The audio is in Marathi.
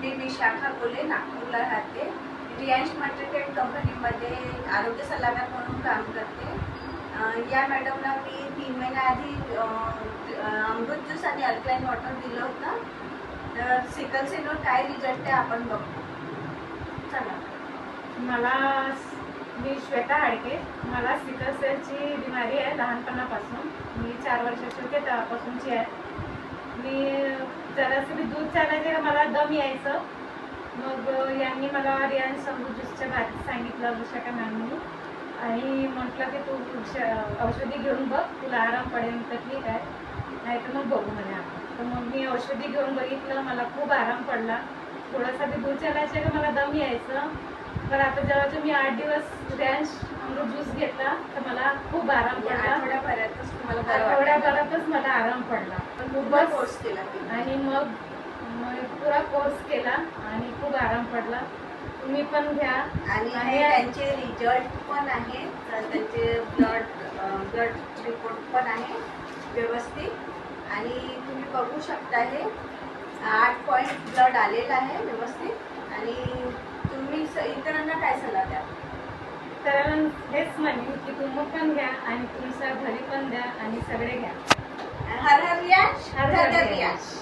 मी विशाखा कोले, नागपूरला राहते. रियांश मल्टीटेक कंपनीमध्ये आरोग्य सल्लागार म्हणून काम करते. या मॅडमला मी 3 महिन्याआधी अमृत ज्यूस आणि अल्कलाईन वॉटर दिलं होतं. तर सिकल सेलवर काय रिझल्ट आहे आपण बघू. चला. मी श्वेता हाडके. मला सिकल सेलची बिमारी आहे लहानपणापासून. मी 4 वर्षाची होते तेव्हापासूनची आहे. मी जरासं दूध चालायचे का मला दम यायचं. मग यांनी मला रियांश अमृत ज्यूसच्या बाबतीत सांगितलं विशाखा मॅमनी, आणि म्हटलं की तू औषधी घेऊन बघ, तुला आराम पडेल तर ठीक आहे, नाही तर मग बघू म्हणे आपण. तर मग मी औषधी घेऊन बघितलं, मला खूप आराम पडला. थोडासा बी दूध चालायचे का मला दम यायचं. पण आता जेव्हा मी 8 दिवस रियांश अमृत ज्यूस घेतला तर मला खूप आराम पडला. आठवड्याभरातच मला आराम पडला. खूपच कोर्स केला आणि मग पुरा कोर्स केला आणि खूप आराम पडला. तुम्ही पण घ्या. आणि त्यांचे रिझल्ट पण आहे, त्यांचे ब्लड रिपोर्ट पण आहे व्यवस्थित. आणि तुम्ही बघू शकता हे 8 पॉईंट ब्लड आलेलं आहे व्यवस्थित. आणि तुम्ही इतरांना काय सल्ला द्या? तर हेच म्हणेन की तुम्ही पण घ्या आणि तुमच्या घरी पण द्या आणि सगळे घ्या. हर हर रियांश, हर हर रियांश.